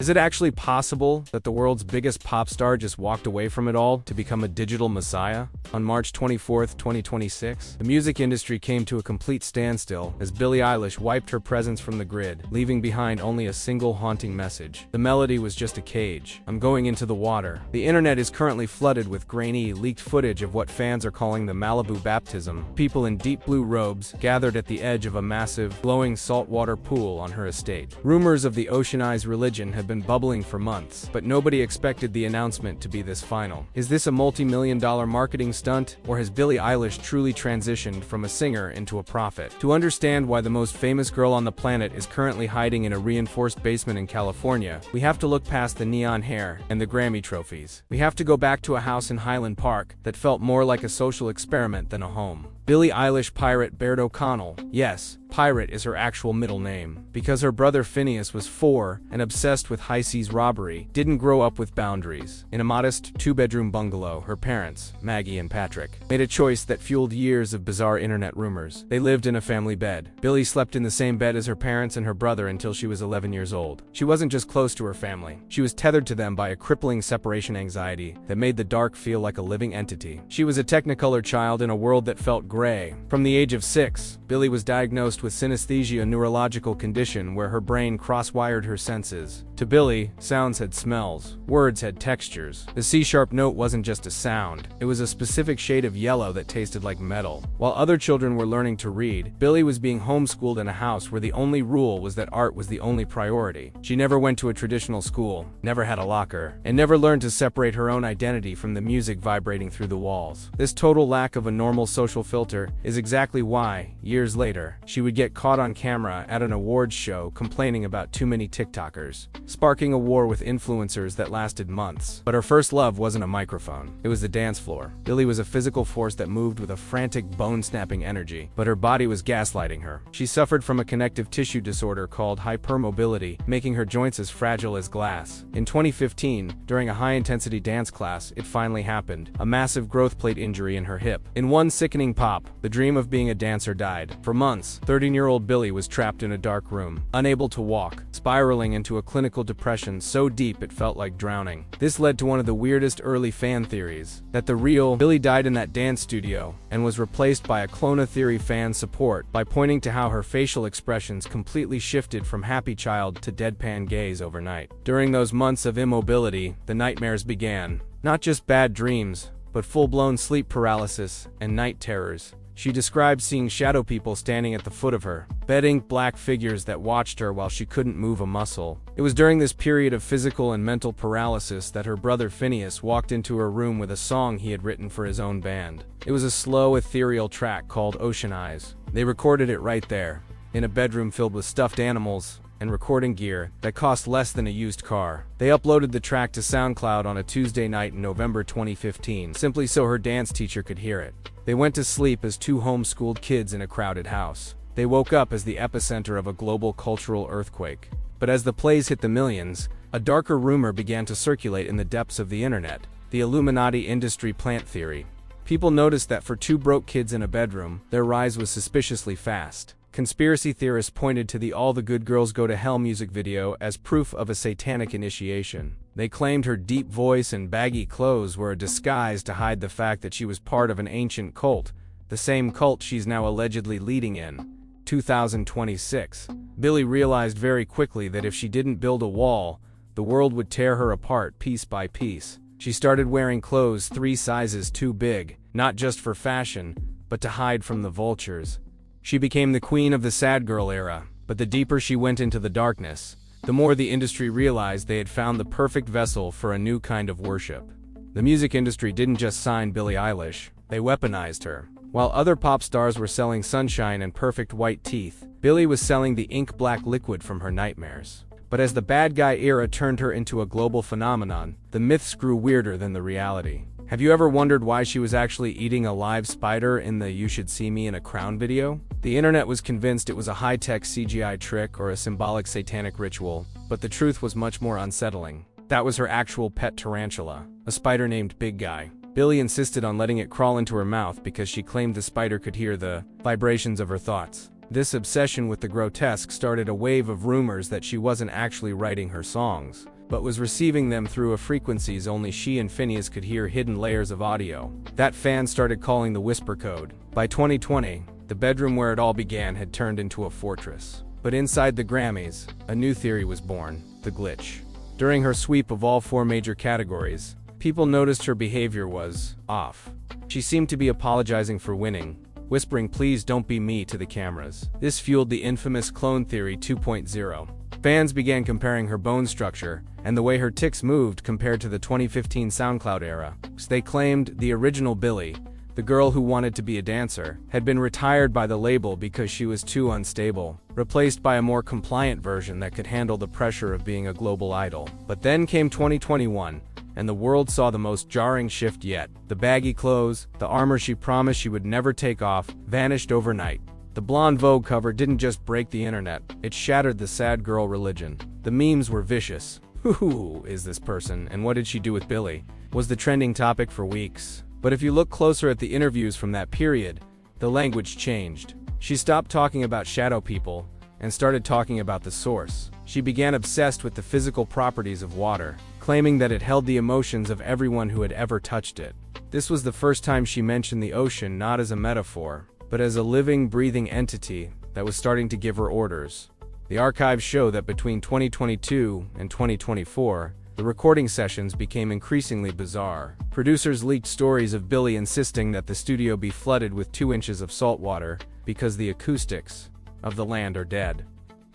Is it actually possible that the world's biggest pop star just walked away from it all to become a digital messiah? On March 24, 2026, the music industry came to a complete standstill as Billie Eilish wiped her presence from the grid, leaving behind only a single haunting message. The melody was just a cage. I'm going into the water. The internet is currently flooded with grainy, leaked footage of what fans are calling the Malibu baptism. People in deep blue robes gathered at the edge of a massive, glowing saltwater pool on her estate. Rumors of the oceanized religion have been bubbling for months, but nobody expected the announcement to be this final. Is this a multi-million-dollar marketing stunt, or has Billie Eilish truly transitioned from a singer into a prophet? To understand why the most famous girl on the planet is currently hiding in a reinforced basement in California, we have to look past the neon hair and the Grammy trophies. We have to go back to a house in Highland Park that felt more like a social experiment than a home. Billie Eilish pirate Baird O'Connell. Yes, pirate is her actual middle name, because her brother Phineas was 4 and obsessed with high-seas robbery, didn't grow up with boundaries. In a modest 2-bedroom bungalow, her parents, Maggie and Patrick, made a choice that fueled years of bizarre internet rumors. They lived in a family bed. Billie slept in the same bed as her parents and her brother until she was 11 years old. She wasn't just close to her family, she was tethered to them by a crippling separation anxiety that made the dark feel like a living entity. She was a technicolor child in a world that felt gray. From the age of 6, Billie was diagnosed with synesthesia, a neurological condition where her brain cross-wired her senses. To Billie, sounds had smells, words had textures. The C-sharp note wasn't just a sound, it was a specific shade of yellow that tasted like metal. While other children were learning to read, Billie was being homeschooled in a house where the only rule was that art was the only priority. She never went to a traditional school, never had a locker, and never learned to separate her own identity from the music vibrating through the walls. This total lack of a normal social filter is exactly why, years later, she would get caught on camera at an awards show complaining about too many TikTokers, sparking a war with influencers that lasted months. But her first love wasn't a microphone, it was the dance floor. Billie was a physical force that moved with a frantic, bone-snapping energy, but her body was gaslighting her. She suffered from a connective tissue disorder called hypermobility, making her joints as fragile as glass. In 2015, during a high-intensity dance class, it finally happened, a massive growth plate injury in her hip. In one sickening pop, the dream of being a dancer died. For months, 13-year-old Billie was trapped in a dark room, unable to walk, spiraling into a clinical depression so deep it felt like drowning. This led to one of the weirdest early fan theories, that the real Billie died in that dance studio and was replaced by a clone of theory fan support by pointing to how her facial expressions completely shifted from happy child to deadpan gaze overnight. During those months of immobility, the nightmares began. Not just bad dreams, but full-blown sleep paralysis and night terrors. She described seeing shadow people standing at the foot of her, bed-ink black figures that watched her while she couldn't move a muscle. It was during this period of physical and mental paralysis that her brother Phineas walked into her room with a song he had written for his own band. It was a slow, ethereal track called Ocean Eyes. They recorded it right there, in a bedroom filled with stuffed animals and recording gear that cost less than a used car. They uploaded the track to SoundCloud on a Tuesday night in November 2015, simply so her dance teacher could hear it. They went to sleep as 2 homeschooled kids in a crowded house. They woke up as the epicenter of a global cultural earthquake. But as the plays hit the millions, a darker rumor began to circulate in the depths of the internet, the Illuminati industry plant theory. People noticed that for 2 broke kids in a bedroom, their rise was suspiciously fast. Conspiracy theorists pointed to the All the Good Girls Go to Hell music video as proof of a satanic initiation. They claimed her deep voice and baggy clothes were a disguise to hide the fact that she was part of an ancient cult, the same cult she's now allegedly leading in. 2026. Billie realized very quickly that if she didn't build a wall, the world would tear her apart piece by piece. She started wearing clothes 3 sizes too big, not just for fashion, but to hide from the vultures. She became the queen of the sad girl era, but the deeper she went into the darkness, the more the industry realized they had found the perfect vessel for a new kind of worship. The music industry didn't just sign Billie Eilish, they weaponized her. While other pop stars were selling sunshine and perfect white teeth, Billie was selling the ink-black liquid from her nightmares. But as the bad guy era turned her into a global phenomenon, the myths grew weirder than the reality. Have you ever wondered why she was actually eating a live spider in the "You Should See Me in a Crown" video? The internet was convinced it was a high-tech CGI trick or a symbolic satanic ritual, but the truth was much more unsettling. That was her actual pet tarantula, a spider named Big Guy. Billie insisted on letting it crawl into her mouth because she claimed the spider could hear the vibrations of her thoughts. This obsession with the grotesque started a wave of rumors that she wasn't actually writing her songs, but was receiving them through a frequencies only she and Phineas could hear, hidden layers of audio that fans started calling the whisper code. By 2020, the bedroom where it all began had turned into a fortress. But inside the Grammys, a new theory was born: the glitch. During her sweep of all 4 major categories, people noticed her behavior was off. She seemed to be apologizing for winning, whispering "please don't be me" to the cameras. This fueled the infamous clone theory 2.0. Fans began comparing her bone structure and the way her tics moved compared to the 2015 SoundCloud era. They claimed the original Billie, the girl who wanted to be a dancer, had been retired by the label because she was too unstable, replaced by a more compliant version that could handle the pressure of being a global idol. But then came 2021, and the world saw the most jarring shift yet. The baggy clothes, the armor she promised she would never take off, vanished overnight. The blonde Vogue cover didn't just break the internet, it shattered the sad girl religion. The memes were vicious. Who is this person, and what did she do with Billie? Was the trending topic for weeks. But if you look closer at the interviews from that period, the language changed. She stopped talking about shadow people and started talking about the source. She began obsessed with the physical properties of water, claiming that it held the emotions of everyone who had ever touched it. This was the first time she mentioned the ocean not as a metaphor, but as a living, breathing entity that was starting to give her orders. The archives show that between 2022 and 2024, the recording sessions became increasingly bizarre. Producers leaked stories of Billie insisting that the studio be flooded with 2 inches of salt water because the acoustics of the land are dead.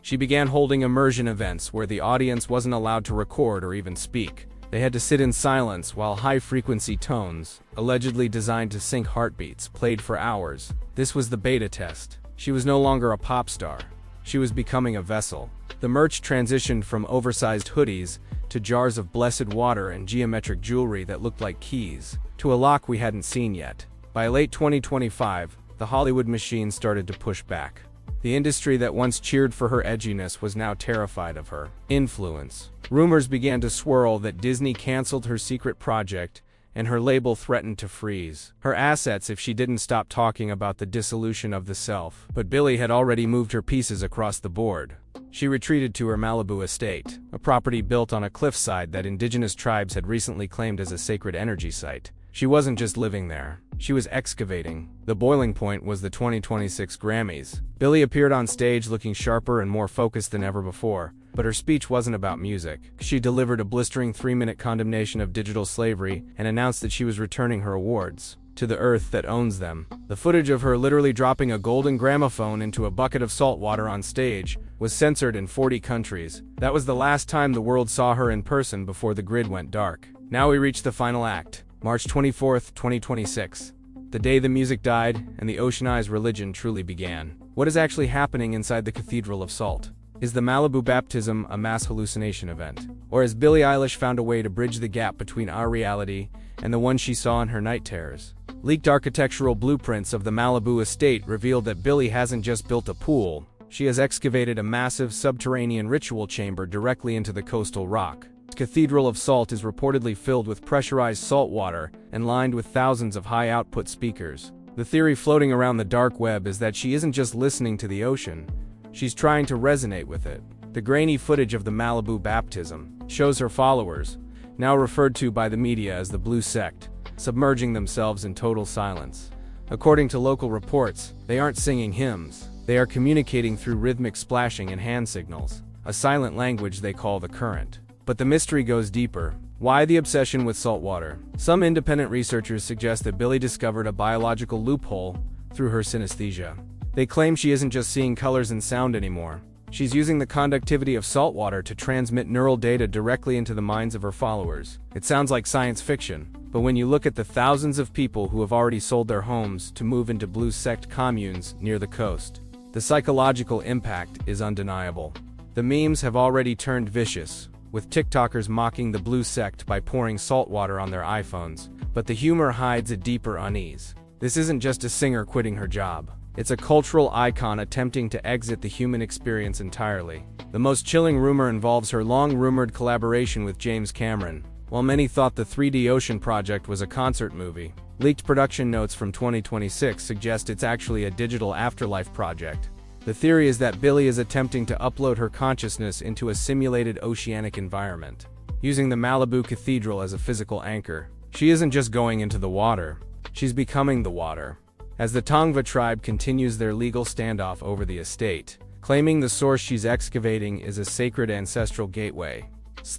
She began holding immersion events where the audience wasn't allowed to record or even speak. They had to sit in silence while high-frequency tones, allegedly designed to sync heartbeats, played for hours. This was the beta test. She was no longer a pop star. She was becoming a vessel. The merch transitioned from oversized hoodies to jars of blessed water and geometric jewelry that looked like keys, to a lock we hadn't seen yet. By late 2025, the Hollywood machine started to push back. The industry that once cheered for her edginess was now terrified of her influence. Rumors began to swirl that Disney canceled her secret project, and her label threatened to freeze her assets if she didn't stop talking about the dissolution of the self. But Billie had already moved her pieces across the board. She retreated to her Malibu estate, a property built on a cliffside that indigenous tribes had recently claimed as a sacred energy site. She wasn't just living there. She was excavating. The boiling point was the 2026 Grammys. Billie appeared on stage looking sharper and more focused than ever before, but her speech wasn't about music. She delivered a blistering 3-minute condemnation of digital slavery and announced that she was returning her awards to the earth that owns them. The footage of her literally dropping a golden gramophone into a bucket of salt water on stage was censored in 40 countries. That was the last time the world saw her in person before the grid went dark. Now we reach the final act, March 24th, 2026. The day the music died and the oceanized religion truly began. What is actually happening inside the Cathedral of Salt? Is the Malibu baptism a mass hallucination event? Or has Billie Eilish found a way to bridge the gap between our reality and the one she saw in her night terrors? Leaked architectural blueprints of the Malibu estate revealed that Billie hasn't just built a pool, she has excavated a massive subterranean ritual chamber directly into the coastal rock. The Cathedral of Salt is reportedly filled with pressurized salt water and lined with thousands of high-output speakers. The theory floating around the dark web is that she isn't just listening to the ocean, she's trying to resonate with it. The grainy footage of the Malibu baptism shows her followers, now referred to by the media as the Blue Sect, submerging themselves in total silence. According to local reports, they aren't singing hymns. They are communicating through rhythmic splashing and hand signals, a silent language they call the current. But the mystery goes deeper. Why the obsession with salt water? Some independent researchers suggest that Billie discovered a biological loophole through her synesthesia. They claim she isn't just seeing colors and sound anymore. She's using the conductivity of salt water to transmit neural data directly into the minds of her followers. It sounds like science fiction, but when you look at the thousands of people who have already sold their homes to move into Blue Sect communes near the coast, the psychological impact is undeniable. The memes have already turned vicious, with TikTokers mocking the Blue Sect by pouring salt water on their iPhones, but the humor hides a deeper unease. This isn't just a singer quitting her job. It's a cultural icon attempting to exit the human experience entirely. The most chilling rumor involves her long-rumored collaboration with James Cameron. While many thought the 3D Ocean project was a concert movie, leaked production notes from 2026 suggest it's actually a digital afterlife project. The theory is that Billie is attempting to upload her consciousness into a simulated oceanic environment. using the Malibu Cathedral as a physical anchor. She isn't just going into the water, she's becoming the water. As the Tongva tribe continues their legal standoff over the estate, claiming the source she's excavating is a sacred ancestral gateway,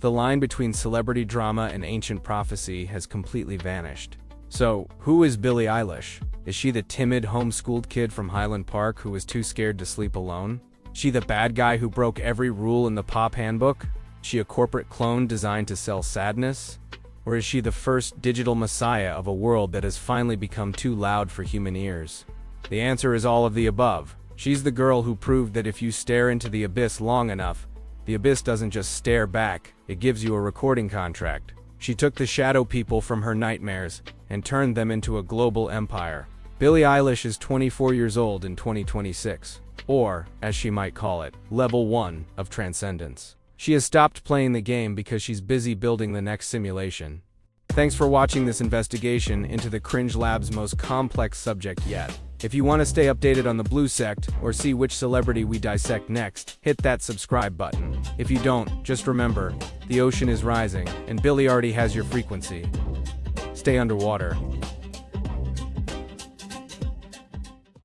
the line between celebrity drama and ancient prophecy has completely vanished. So, who is Billie Eilish? Is she the timid, homeschooled kid from Highland Park who was too scared to sleep alone? She the bad guy who broke every rule in the pop handbook? She a corporate clone designed to sell sadness? Or is she the first digital messiah of a world that has finally become too loud for human ears? The answer is all of the above. She's the girl who proved that if you stare into the abyss long enough, the abyss doesn't just stare back, it gives you a recording contract. She took the shadow people from her nightmares and turned them into a global empire. Billie Eilish is 24 years old in 2026, or, as she might call it, level 1 of transcendence. She has stopped playing the game because she's busy building the next simulation. Thanks for watching this investigation into the Cringe Lab's most complex subject yet. If you want to stay updated on the Blue Sect, or see which celebrity we dissect next, hit that subscribe button. If you don't, just remember, the ocean is rising, and Billie already has your frequency. Stay underwater.